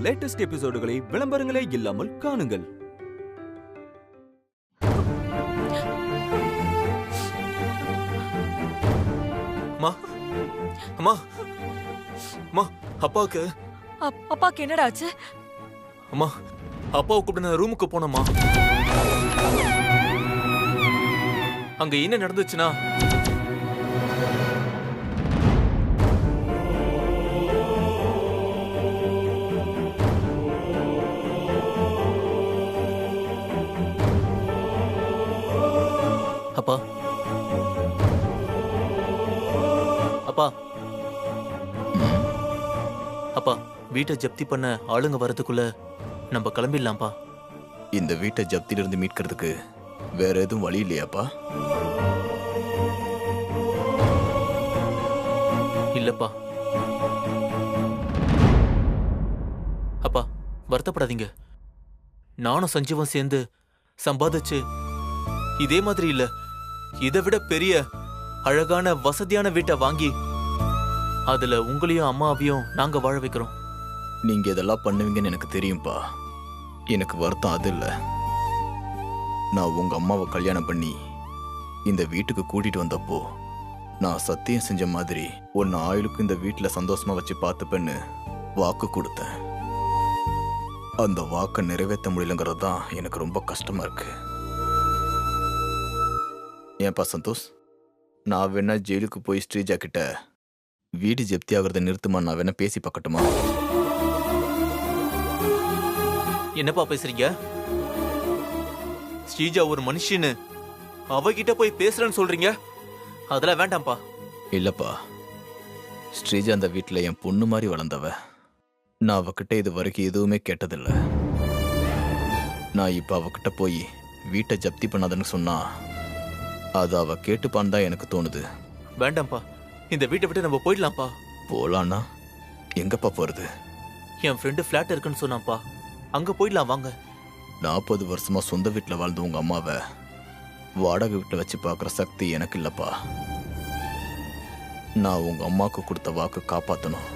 Latest எபிசோடுகளை விளம்பரங்களே இல்லாமல் காணுங்கள். அம்மா, அம்மா, அப்பாவுக்கு அப்பாக்கு என்னடா ஆச்சு? அம்மா, அப்பாவை கூப்பிட்டு நான் ரூமுக்கு போனோம்மா. அங்க என்ன நடந்துச்சுன்னா, அப்பா அப்பா அப்பா வீட்டை ஜப்தி பண்ண ஆளுங்க வரதுக்குள்ள நம்ம கிளம்பிடலாம்ப்பா. இந்த வீட்டை ஜப்திலிருந்து மீட்கிறதுக்கு வேற எதுவும் வழி இல்லையாப்பா? இல்லப்பா. அப்பா வருத்தப்படாதீங்க. நானும் சஞ்சீவம் சேர்ந்து சம்பாதிச்சு இதே மாதிரி இல்ல, இதை விட பெரிய அழகான வசதியான வீட்டை வாங்கி அதுல உங்களையும் அம்மாவையும் நாங்க வாழ வைக்கிறோம். நீங்க இதெல்லாம் பண்ணுவீங்கன்னு எனக்கு தெரியும்பா. எனக்கு வருத்தம் அது இல்ல. நான் உங்க அம்மாவை கல்யாணம் பண்ணி இந்த வீட்டுக்கு கூட்டிட்டு வந்தப்போ நான் சத்தியம் செஞ்ச மாதிரி உன்னை ஆயுளுக்கு இந்த வீட்டுல சந்தோஷமா வச்சு பார்த்துப்பேன்னு வாக்கு கொடுத்தேன். அந்த வாக்கை நிறைவேற்ற முடியலங்கிறது தான் எனக்கு ரொம்ப கஷ்டமா இருக்கு. ஏன்பா சந்தோஷ், நான் வேணா ஜெயிலுக்கு போய் ஸ்ரீஜா கிட்ட வீடு ஜப்தி ஆகிறத நிறுத்துமா நான் வேணா பேசி பார்க்கட்டுமா? என்னப்பா பேசுறீங்க? ஸ்ரீஜா ஒரு மனுஷன்னு அவகிட்ட போய் பேசுறேன்னு சொல்றீங்க? அதெல்லாம் வேண்டாம்ப்பா. இல்லப்பா, ஸ்ரீஜா அந்த வீட்டில் என் பொண்ணு மாதிரி வளர்ந்தவ. நான் அவகிட்ட இது வரைக்கும் எதுவுமே கேட்டதில்ல. நான் இப்போ அவகிட்ட போய் வீட்டை ஜப்தி பண்ணாதன்னு சொன்னா அது அவ கேட்டுப்பான்னு தான் எனக்கு தோணுது. வேண்டாம்ப்பா, இந்த வீட்டை விட்டு நம்ம போயிடலாம்ப்பா. போலான்னா எங்கப்பா போறது? என் ஃப்ரெண்டு ஃபிளாட் இருக்குன்னு சொன்னான்ப்பா, அங்க போயிடலாம் வாங்க. 40 வருஷமா சொந்த வீட்டில் வாழ்ந்த உங்க அம்மாவை வாடகை வீட்டில் வச்சு பார்க்குற சக்தி எனக்கு இல்லப்பா. நான் உங்க அம்மாவுக்கு கொடுத்த வாக்கு காப்பாற்றணும்.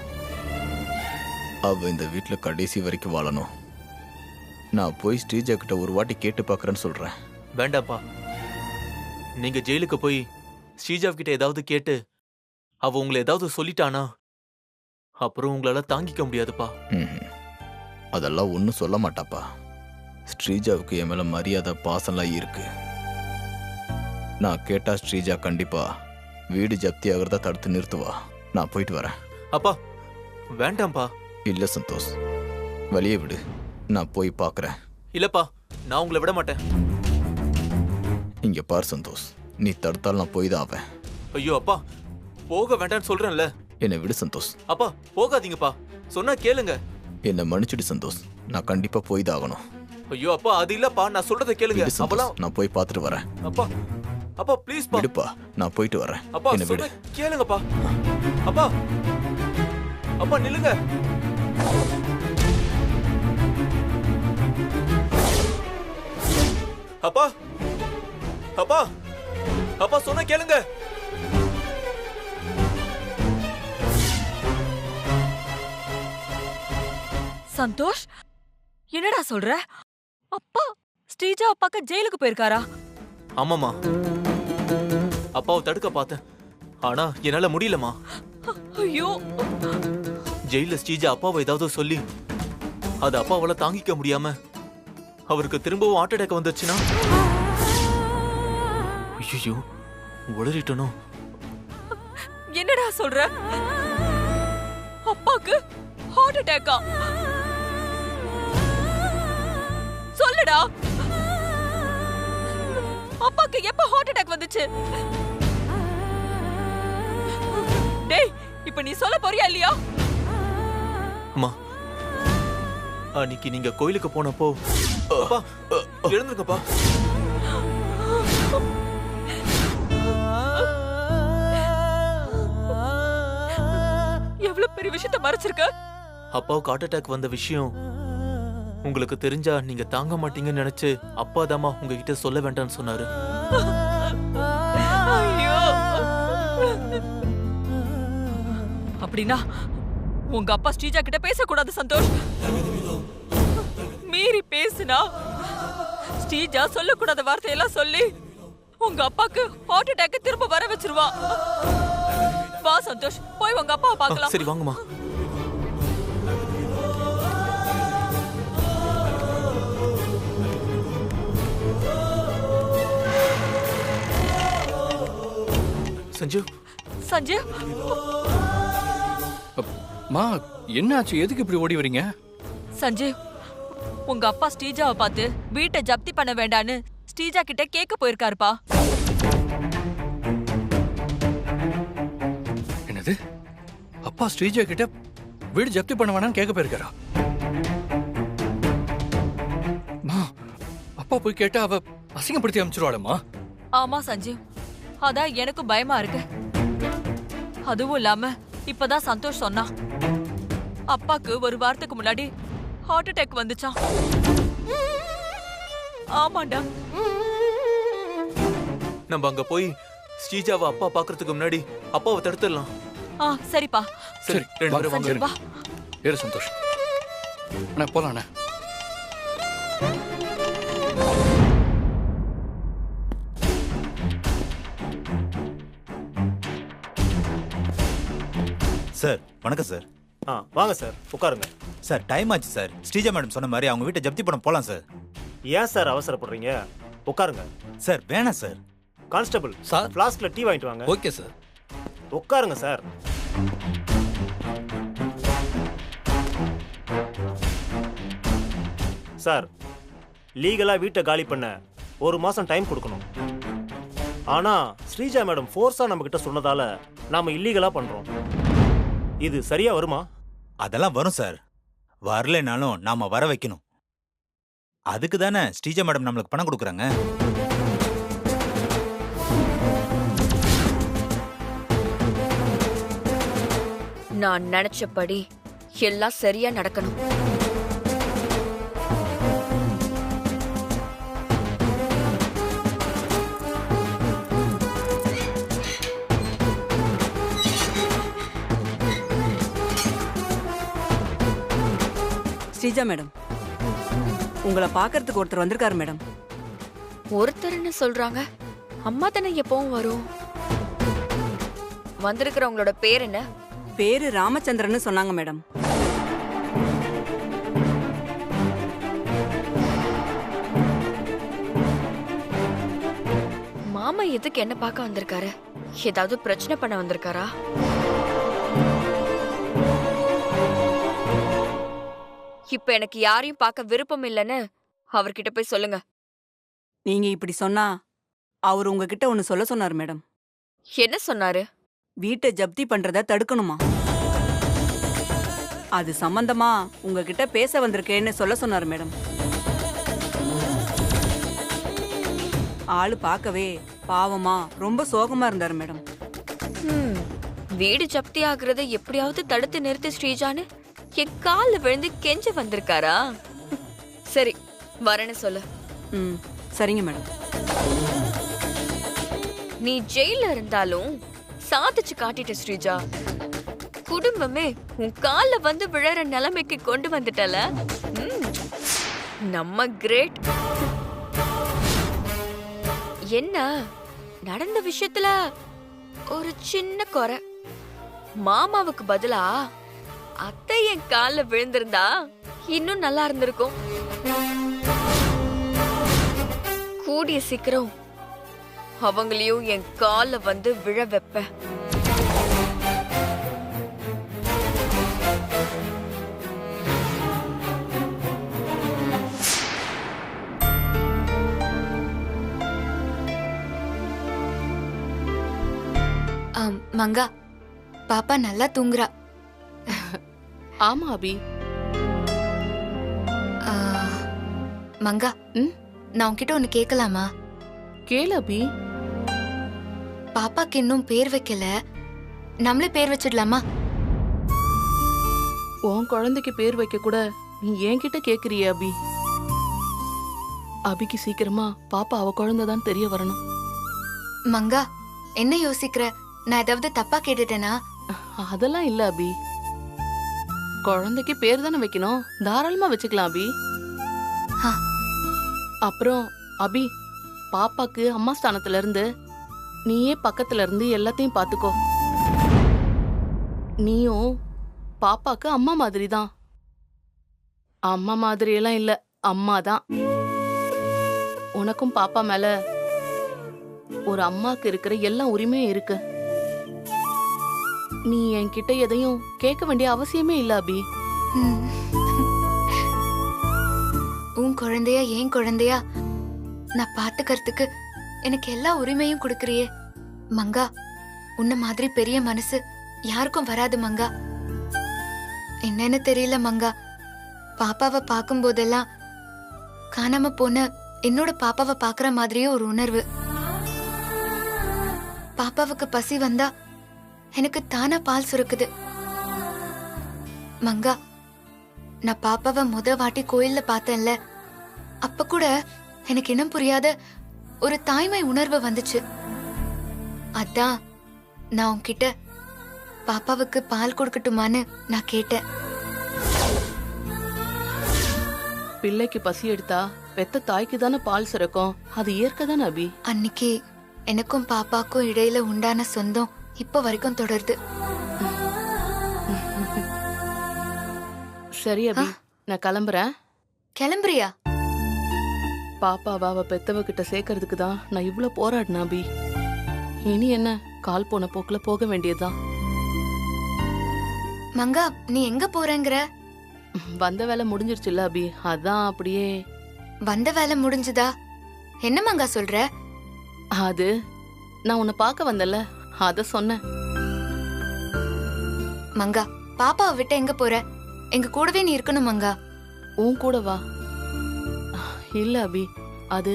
அவ இந்த வீட்டில் கடைசி வரைக்கும் வாழணும். நான் போய் ஸ்ரீஜா கிட்ட ஒரு வாட்டி கேட்டு பார்க்குறேன்னு சொல்றேன். வேண்டாம்ப்பா, நீங்க ஜெயிலுக்கு போய் ஸ்ரீஜா கிட்ட ஏதாவது கேட்டு அவ உங்களை ஏதாவது சொல்லிட்டானா அப்புறம் உங்களால தாங்கிக்க முடியாதுப்பா. அதெல்லாம் ஒன்றும் சொல்ல மாட்டாப்பா. ஸ்ரீஜாவுக்கு என் மேல மரியாதை பாசம்லாம் இருக்கு. நான் கேட்டா ஸ்ரீஜா கண்டிப்பா வீடு ஜப்தி ஆகிறத தடுத்து நிறுத்துவா. நான் போயிட்டு வரேன். அப்பா வேண்டாம்ப்பா. இல்ல சந்தோஷ், வெளியே விடு, நான் போய் பார்க்கறேன். இல்லப்பா, நான் உங்களை விட மாட்டேன். இங்க பார் சந்தோஷ், நீ தடுத்தால் நான் போய் தான் ஆவேன். ஐயோ அப்பா, போக வேண்டாம்னு சொல்றேன்ல. என்னை விடு சந்தோஷ். அப்பா போகாதீங்கப்பா, சொன்னா கேளுங்க. என்னை மன்னிச்சுடு சந்தோஷ், நான் கண்டிப்பா போய் தான் ஆகணும். ஐயோ அப்பா, அது இல்லப்பா, நான் சொல்றதை கேளுங்க. அப்பலாம் நான் போய் பார்த்துட்டு வரேன். அப்பா அப்பா ப்ளீஸ் பா. விடுப்பா, நான் போயிட்டு வரேன். அப்பா என்ன விடு. கேளுங்கப்பா. அப்பா அப்பா நில்லுங்க. அப்பா அப்பா அப்பா சொன்னா கேளுங்க. சந்தோஷ், என்னடா சொல்ற? அப்பா ஸ்ரீஜா அப்பாக்கு ஜெயிலுக்கு போயிருக்காரா? ஆமாமா, அப்பாவை தடுக்க பார்த்தேன், ஆனா என்னால முடியலமா. ஐயோ, ஜெயில ஸ்ரீஜா அப்பாவை ஏதாவது சொல்லி அது அப்பாவால தாங்கிக்க முடியாம அவருக்கு திரும்பவும் ஹார்ட் அட்டாக் வந்துச்சுன்னா? ஐயோ, உளறிட்டனும். என்னடா சொல்ற? அப்பாக்கு ஹார்ட் அட்டாக்கா? சொல்லுடா, அப்பாக்கு எப்ப ஹார்ட் அட்டாக் வந்துச்சு? டேய், இப்ப நீ சொல்ல போறியா இல்லையா? அம்மா, அன்னைக்கு நீங்க கோயிலுக்கு போனப்போ அப்பா எழுந்துருங்கப்பா. எவ்வளவு பெரிய விஷயத்தை மறைச்சிருக்க. அப்பாவுக்கு ஹார்ட் அட்டாக் வந்த விஷயம் உங்களுக்கு தெரிஞ்சா நீங்க தாங்க மாட்டீங்கன்னு நினைச்சு அப்பா தாமா உங்ககிட்ட சொல்ல வேண்டாம்னு சொன்னாரு. ஐயோ, அப்படின்னா உங்க அப்பா ஸ்ரீஜா கிட்ட பேசக்கூடாது சந்தோஷ். மீறி பேசுனா ஸ்ரீஜா சொல்லக்கூடாத வார்த்தையெல்லாம் சொல்லி உங்க அப்பாக்கு ஹார்ட் அட்டாக் திரும்ப வர வச்சிருவா. வா சந்தோஷ், போய் உங்க அப்பாவை பார்க்கலாம். சரி வாங்கம்மா. சஞ்சீவ். சஞ்சீவ், மா என்னாச்சு? எதுக்கு இப்படி ஓடி வரீங்க? சஞ்சீவ், உங்க அப்பா ஸ்ரீஜாவை பார்த்து வீட்டை ஜப்தி பண்ண வேண்டான்னு ஸ்ரீஜா கிட்ட கேட்க போயிருக்காருப்பா. என்னது? அப்பா ஸ்ரீஜா கிட்ட வீடு ஜப்தி பண்ண வேணாம்னு கேட்க போயிருக்காரா? மா, அப்பா போய் கேட்டா அவ அசிங்கப்படுத்தி அனுப்பிச்சிருவாளம்மா. ஆமா சஞ்சீவ், அதான் எனக்கும் பயமா இருக்கு. அதுவும் இல்லாம இப்பதான் சந்தோஷ் சொன்னா அப்பாக்கு ஒரு வாரத்துக்கு முன்னாடி ஹார்ட் அட்டாக் வந்துச்சாம். ஆமாண்டா. நம்ம அங்க போய் ஸ்ரீஜாவை அப்பா பாக்குறதுக்கு முன்னாடி அப்பாவை தடுத்துடலாம். சரிப்பா. சரி, ரெண்டு பேரும் வாங்க. சஞ்சீவ் வா. ஏறு சந்தோஷ். அண்ணா போலாம் அண்ணா. சார் வணக்கம் சார். வாங்க சார், உட்காருங்க. சார் டைம் ஆச்சு சார். ஸ்ரீஜா மேடம் சொன்ன மாதிரி அவங்க வீட்டை ஜப்தி பண்ண போலாம் சார். ஏன் சார் அவசரப்படுறீங்க? உட்காருங்க. சார் வேணாம் சார். Constable sir. ஃப்ளாஸ்க்ல டீ வாங்கிட்டு வாங்க. Okay sir. உட்காருங்க சார். சார், லீகலா வீட்டை காலி பண்ண 1 மாசம் டைம் கொடுக்கணும். ஆனா ஸ்ரீஜா மேடம் ஃபோர்ஸா நம்ம கிட்ட சொன்னதால நாம இல்லீகலா பண்றோம். இது சரியா வருமா? அதெல்லாம் வரும் சார். வரலைனாலும் நாம வர வைக்கணும். அதுக்கு தானே ஸ்ரீஜா மேடம் நம்மளுக்கு பணம் கொடுக்குறாங்க. நான் நினைச்சபடி எல்லாம் சரியா நடக்கணும். ஸ்ரீஜா மேடம், உங்களை பார்க்கறதுக்கு ஒருத்தர் வந்திருக்காரு மேடம். ஒருத்தர்னு சொல்றாங்க. அம்மா தானே எப்பவும் வரும். வந்திருக்கிறவங்களோட பேர் என்ன? பேரு ராமச்சந்திரன்னு சொன்னாங்க மேடம். மாமா எதுக்கு என்ன பார்க்க வந்திருக்காரு? ஏதாவது பிரச்சனை பண்ண வந்திருக்காரா? இப்ப எனக்கு யாரையும் பார்க்க விருப்பம் இல்லைன்னு அவர்கிட்ட போய் சொல்லுங்க. நீங்க இப்படி சொன்னா அவர் உங்ககிட்ட ஒன்னு சொல்ல சொன்னார் மேடம். என்ன சொன்னாரு? வீட்டை ஜப்தி பண்றத தடுக்கணுமா? அது சம்பந்தமா உங்ககிட்ட பேச வந்திருக்கேன்னு சொல்ல சொன்னார் மேடம். ஆளு பார்க்கவே பாவமா ரொம்ப சோகமா இருந்தாரு மேடம். வீடு ஜப்தி ஆகுறத எப்படியாவது தடுத்து நிறுத்தி ஸ்ரீஜான்னு என் கால்ல விழுந்து கெஞ்ச வந்திருக்காரா? சரி, வரேன்னு சொல்லு. சரிங்க மேடம். நீ ஜெயில இருந்தாலும் சாதிச்சு காட்டிட்ட ஸ்ரீஜா. குடும்பமே உன் கால்ல வந்து விழற நிலைமைக்கு கொண்டு வந்துட்டல. நம்ம கிரேட். என்ன நடந்த விஷயத்துல ஒரு சின்ன குறை. மாமாவுக்கு பதிலா அத்தை என் கால்ல விழுந்திருந்தா இன்னும் நல்லா இருந்திருக்கும். கூடிய சீக்கிரம் அவங்களையும் என் கால்ல வந்து விழ வைப்பேன். மங்கா, பாப்பா நல்லா தூங்குறா. ஆமா அபி. மங்கா, நான் உன்கிட்ட ஒன்னு கேட்கலாமா? கேளு அபி. பாப்பாக்கு இன்னும் பேர் வைக்கல, நம்மளே பேர் வச்சிடலாமா? உன் குழந்தைக்கு பேர் வைக்க கூட நீ என்கிட்ட கேக்குறிய அபி. அபிக்கு சீக்கிரமா பாப்பா அவ குழந்தைதான் தெரிய வரணும். மங்கா, என்ன யோசிக்கிற? நான் ஏதாவது தப்பா கேட்டுட்டேனா? அதெல்லாம் இல்ல அபி. குழந்தைக்கு பேர் தானே வைக்கணும், தாராளமா வச்சுக்கலாம் அபி. ஆ. அப்புறம் அபி, பாப்பாக்கு அம்மா ஸ்தானத்துல இருந்து நீயே பக்கத்துல இருந்து எல்லாத்தையும் பாத்துக்கோ. நீயும் பாப்பாக்கு அம்மா மாதிரி தான். அம்மா மாதிரி எல்லாம் இல்ல, அம்மா தான். உனக்கும் பாப்பா மேல ஒரு அம்மாக்கு இருக்கிற எல்லா உரிமையும் இருக்கு. நீ என்கிட்ட எதையும் கேட்க வேண்டிய அவசியமே இல்ல அபி. உன் குழந்தையா ஏன் குழந்தையா நான் பாத்துக்கிறதுக்கு எனக்கு எல்லா உரிமையும் கொடுக்கறியே மங்கா. உன்ன மாதிரி பெரிய மனசு யாருக்கும் வராது மங்கா. என்னன்னு தெரியல மங்கா, பாப்பாவை பார்க்கும் போதெல்லாம் காணாம போன என்னோட பாப்பாவை பாக்குற மாதிரியே ஒரு உணர்வு. பாப்பாவுக்கு பசி வந்தா எனக்கு தானா பால் சுரக்குது மங்கா. நான் பாப்பாவை வாட்டி கோயில்ல பார்த்தேன்ல, அப்ப கூட எனக்கு இனம் புரியாத ஒரு தாய்மை உணர்வு வந்துச்சு. அதான் நான் உன்கிட்ட பாப்பாவுக்கு பால் கொடுக்கட்டுமான்னு நான் கேட்டேன். பிள்ளைக்கு பசி எடுத்தா பெத்த தாய்க்கு தானே பால் சுரக்கும், அது இயற்கை தானே அபி. அன்னைக்கு எனக்கும் பாப்பாக்கும் இடையில உண்டான சொந்தம் இப்ப வரைக்கும் தொடருது. சரி அபி, நான் கிளம்புறேன். கிளம்புறியா? பாப்பாவை அவ பெத்தவகிட்ட சேர்க்கறதுக்கு தான் நான் இவ்ளோ போராடினா அபி. இனி என்ன, கால் போன போக்குல போக வேண்டியதுதான். மங்கா, நீ எங்க போறேங்கிற? வந்த வேலை முடிஞ்சிருச்சுல்ல அபி, அதான் அப்படியே. வந்த வேலை முடிஞ்சுதா? என்ன மங்கா சொல்ற? அது நான் உன்னை பார்க்க வந்தல, அத சொன்னேன். மங்கா, பாப்பாவை விட்டு எங்க போற? எங்க கூடவே நீ இருக்கணும் மங்கா. உன் கூட வா. இல்ல அபி, அது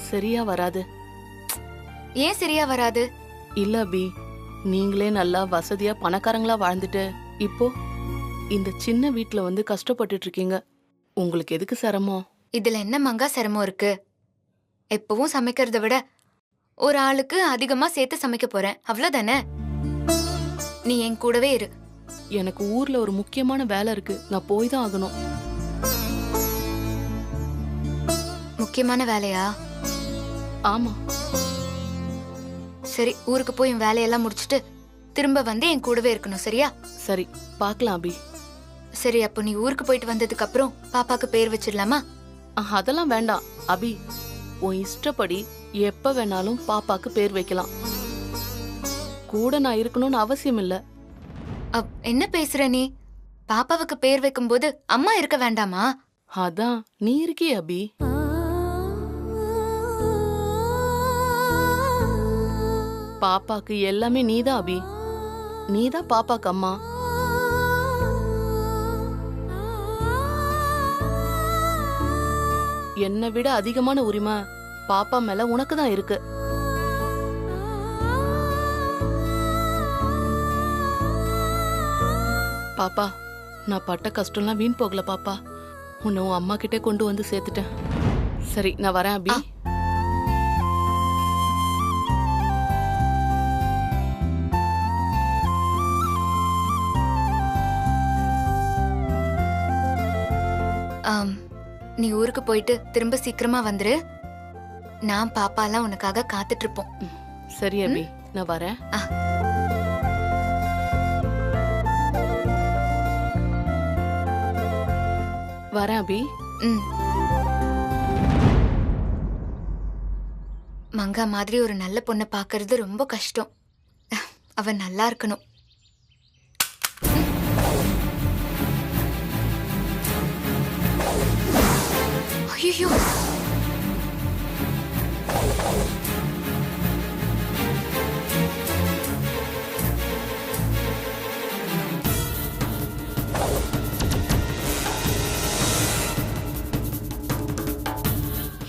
சரியா வராது. ஏன் சரியா வராது? இல்ல அபி, நீங்களே நல்லா வசதியா பணக்காரங்களா வாழ்ந்துட்டு இப்போ இந்த சின்ன வீட்ல வந்து கஷ்டப்பட்டுட்டு இருக்கீங்க. உங்களுக்கு எதுக்கு சிரமம்? இதுல என்ன மங்கா சிரமம் இருக்கு? எப்பவும் சமைக்கிறத விட ஒரு ஆளுக்கு அதிகமா சேர்த்து சமைக்க போறேன், அவ்வளவுதானே? நீ என் கூடவே இரு. எனக்கு ஊர்ல ஒரு முக்கியமான வேலை இருக்கு, நான் போய் தான் ஆகணும். முக்கியமான வேலையா? ஆமா. சரி, ஊருக்கு போய் என் வேலையெல்லாம் முடிச்சிட்டு திரும்ப வந்து என் கூடவே இருக்கணும், சரியா? சரி, பார்க்கலாம் அபி. சரி, அப்போ நீ ஊருக்கு போயிட்டு வந்ததுக்கு அப்புறம் பாப்பாக்கு பேர் வச்சிடலாமா? அதெல்லாம் வேண்டாம் அபி, உன் இஷ்டப்படி எப்ப வேணாலும் பாப்பாக்கு பேர் வைக்கலாம். கூட நான் இருக்கணும்னு அவசியம் இல்ல. என்ன பேசுற நீ? பாப்பாவுக்கு பேர் வைக்கும் போது அம்மா இருக்க வேண்டாமா? அதான் நீ இருக்கியே அபி. பாப்பாக்கு எல்லாமே நீதான் அபி, நீதான் பாப்பாக்கு அம்மா. என்னை விட அதிகமான உரிமை பாப்பா மேல உனக்கு தான் இருக்கு. பாப்பா, நான் பட்ட கஷ்டம்லாம் வீண் போகல பாப்பா. உன்னை உன் அம்மா கிட்டே கொண்டு வந்து சேர்த்துட்டேன். சரி, நான் வரேன் அபி. நீ ஊருக்கு போயிட்டு திரும்ப சீக்கிரமா வந்துரு. நான் பாப்பாலாம் உனக்காக காத்துட்டு இருப்போம். சரி அபி, நான் வரேன். வரேன் அபி. மங்கா மாதிரி ஒரு நல்ல பொண்ணை பாக்குறது ரொம்ப கஷ்டம். அவ நல்லா இருக்கணும். ஐயோ,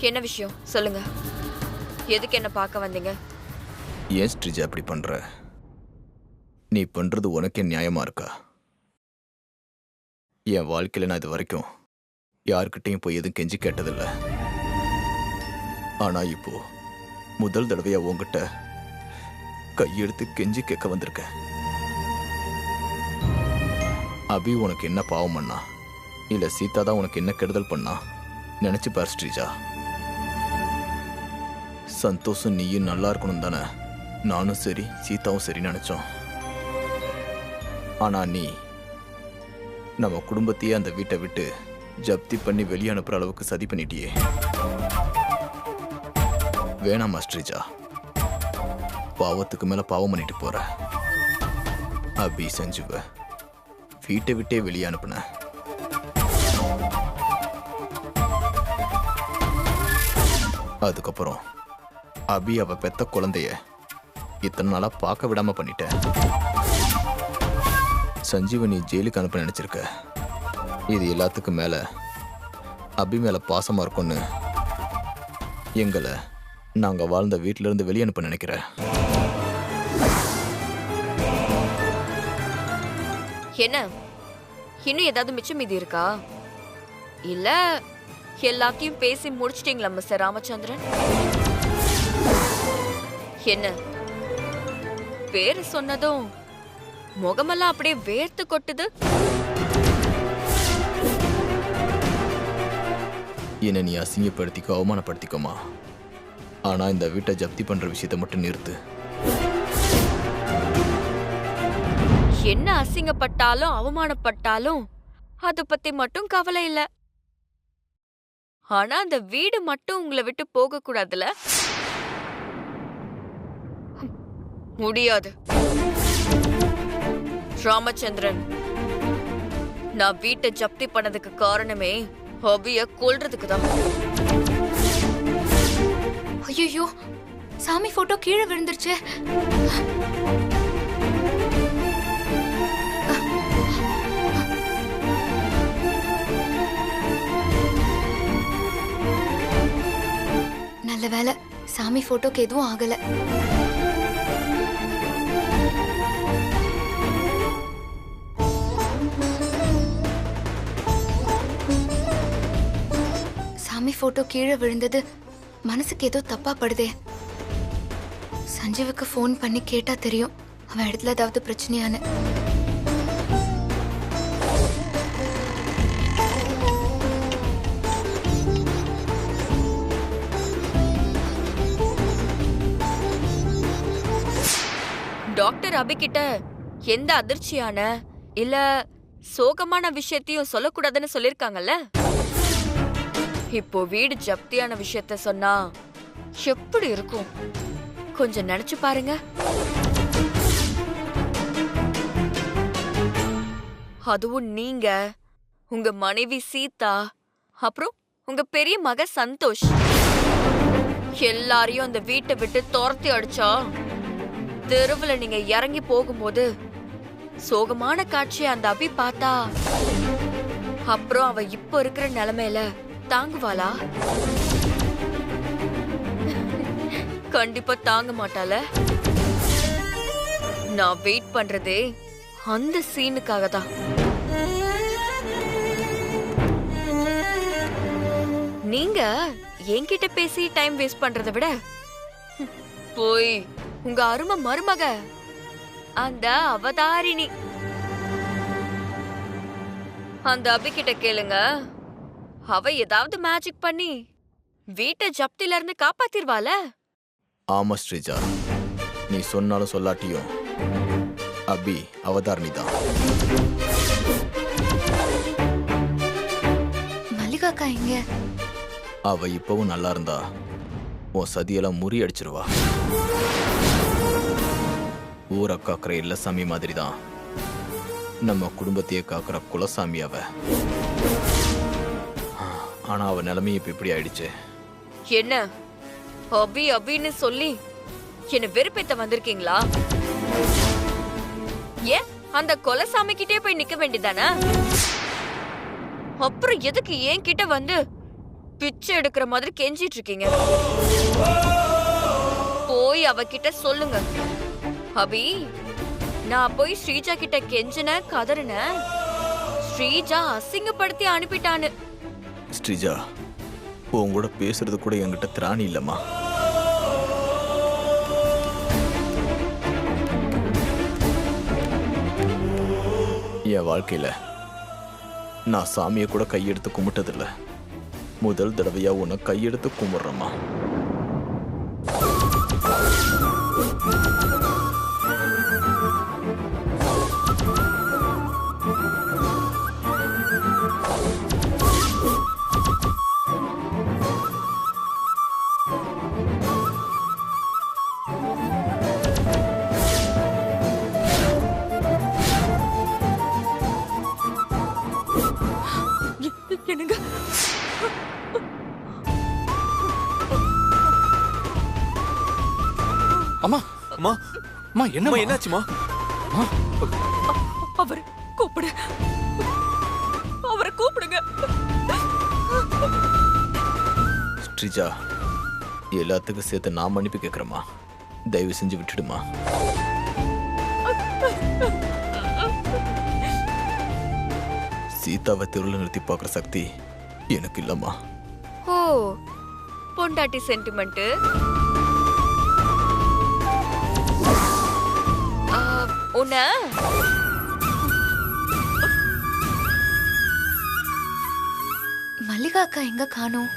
என்ன விஷயம் சொல்லுங்க? எதுக்கு என்ன பார்க்க வந்தீங்க? ஏன் ஸ்ரீஜா அப்படி பண்ற? நீ பண்றது உனக்கே நியாயமா இருக்கா? என் வாழ்க்கையில நான் இது வரைக்கும் யாருக்கிட்டையும் போய் எதுவும் கெஞ்சி கேட்டதில்ல. ஆனா இப்போ முதல் தடவையா உன்கிட்ட கையெடுத்து கெஞ்சி கேட்க வந்திருக்கேன். அபி உனக்கு என்ன பாவம் பண்ணா இல்ல சீதா தான் உனக்கு என்ன கெடுதல் பண்ணா நினைச்சு பார் ஸ்ரீஜா. சந்தோஷம் நீயும் நல்லா இருக்கணும் தானே நானும் சரி சீதாவும் சரி நினைச்சோம். ஆனா நீ நம்ம குடும்பத்தையே அந்த வீட்டை விட்டு ஜப்தி பண்ணி வெளியே அனுப்புற அளவுக்கு சதி பண்ணிட்டியே. வேணாமா ஸ்ரீஜா, பாவத்துக்கு மேல பாவம் பண்ணிட்டு போற. அபி செஞ்சுவ வீட்டை விட்டே வெளியே அனுப்புன. அதுக்கப்புறம் அபி அவ பெத்த குழந்தைய இத்தனை நாளா பார்க்க விடாம பண்ணிட்ட. சஞ்சீவனி ஜெயிலுக்கு அனுப்ப நினைச்சிருக்க. இது எல்லாத்துக்கும் மேல அபி மேல பாசமா இருக்கும்னு எங்களை நாங்க வாழ்ந்த வீட்டில இருந்து வெளியே அனுப்ப நினைக்கிறேன். என்ன இன்னும் ஏதாவது மிச்சம் மீதி இருக்கா? இல்ல எல்லாத்தையும் பேசி முடிச்சிட்டீங்களா மிஸ்டர் ராமச்சந்திரன்? என்ன பேரு சொன்னதும் முகமெல்லாம் அப்படியே வேர்த்து கொட்டுது. என்ன நீ அசிங்கப்படுத்திக்கோ அவமானப்படுத்திக்கோமா, ஆனா இந்த வீட்டை ஜப்தி பண்ற விஷயத்தை மட்டும் நிறுத்து. என்ன அசிங்கப்பட்டாலும் அவமானப்பட்டாலும் அத பத்தி மட்டும் கவலை இல்ல. ஆனா அந்த வீடு மட்டும் உங்களை விட்டு போக கூடாதுல? முடியாது ராமச்சந்திரன். நான் வீட்டை ஜப்தி பண்ணதுக்கு காரணமே அபிய கொல்றதுக்கு தான். ஐயோ, சாமி போட்டோ கீழே விழுந்துருச்சு. நல்ல வேலை, சாமி போட்டோக்கு எதுவும் ஆகல. சாமி போட்டோ கீழே விழுந்தது மனசுக்கு ஏதோ தப்பா படுதே. சஞ்சீவுக்கு ஃபோன் பண்ணி கேட்டா தெரியும் அவன் இடத்துல ஏதாவது பிரச்சனையானு. டாக்டர் அபிகிட்ட எந்த அதிர்ச்சியான இல்ல சோகமான விஷயத்தையும் சொல்லக்கூடாதுன்னு சொல்லிருக்காங்கல்ல. இப்போ வீடு ஜப்தியான விஷயத்த சொன்னா எப்படி இருக்கும் கொஞ்சம் நினைச்சு பாருங்க. அதுவும் நீங்க, உங்க மனைவி சீதா, அப்புறம் உங்க பெரிய மக சந்தோஷ் எல்லாரையும் அந்த வீட்டை விட்டு துரத்தி அடிச்சா தெருவுல நீங்க இறங்கி போகும்போது சோகமான காட்சியை அந்த அபி பார்த்தா அப்புறம் அவ இப்ப இருக்கிற நிலைமையில தாங்குவாளா? கண்டிப்பா தாங்க மாட்டால. நான் வெயிட் பண்றதே அந்த சீனுக்காக தான். நீங்க என்கிட்ட பேசி டைம் வேஸ்ட் பண்றதை விட போய் உங்க அருமை மருமக அந்த அவதாரிணி அந்த அபிகிட்ட கேளுங்க. அவ ஏதாவது மேஜிக் பண்ணி வீட்டை ஜப்தில இருந்து காப்பாத்திருவால. ஆமா ஸ்ரீஜா, நீ சொன்னாலும் சொல்லாட்டியும் அபி அவதாரணி தான். மல்லிகாக்கா எங்க? அவ இப்பவும் நல்லா இருந்தா உன் சதியெல்லாம் முறியடிச்சிருவா. ஊரை காக்குற இல்லசாமி மாதிரி தான் நம்ம குடும்பத்தையே காக்குற குலசாமி அவ. ஆனா அவ நிலைமை இப்ப இப்படி ஆயிடுச்சு. என்ன அபி அபின்னு சொல்லி என்ன வெறுப்பேத்த வந்திருக்கீங்களா? ஏன் அந்த கொலசாமி கிட்டே போய் நிக்க வேண்டியதானே? அப்புறம் எதுக்கு ஏன் கிட்ட வந்து பிச்சை எடுக்கிற மாதிரி கெஞ்சிட்டு இருக்கீங்க? போய் அவகிட்ட சொல்லுங்க, அபி நான் போய் ஸ்ரீஜா கிட்ட கெஞ்சின கதறின, ஸ்ரீஜா அசிங்கப்படுத்தி அனுப்பிட்டான்னு. ஸ்ரீஜா, உன் கூட பேசுறது கூட என்கிட்ட திராணி இல்லம்மா. என் வாழ்க்கையில நான் சாமியை கூட கையெடுத்து கும்பிட்டதில்ல. முதல் தடவையா உன்னை கையெடுத்து கும்பிடுறேம்மா. என்னங்க அம்மா அம்மா அம்மா என்ன அம்மா என்னாச்சுமா? அவர் கூப்பிடு, அவரை கூப்பிடுங்க. ஸ்ரீஜா, எல்லாத்துக்கும் சேர்த்து நான் மன்னிப்பு கேட்குறேம்மா. தயவு செஞ்சு விட்டுடுமா. சீதாவை தெருவில் நிறுத்தி பார்க்குற சக்தி எனக்கு இல்லம்மா. ஓ, பொண்டாட்டி சென்டிமெண்ட். உன்ன மல்லிகா அக்கா எங்க காணோம்?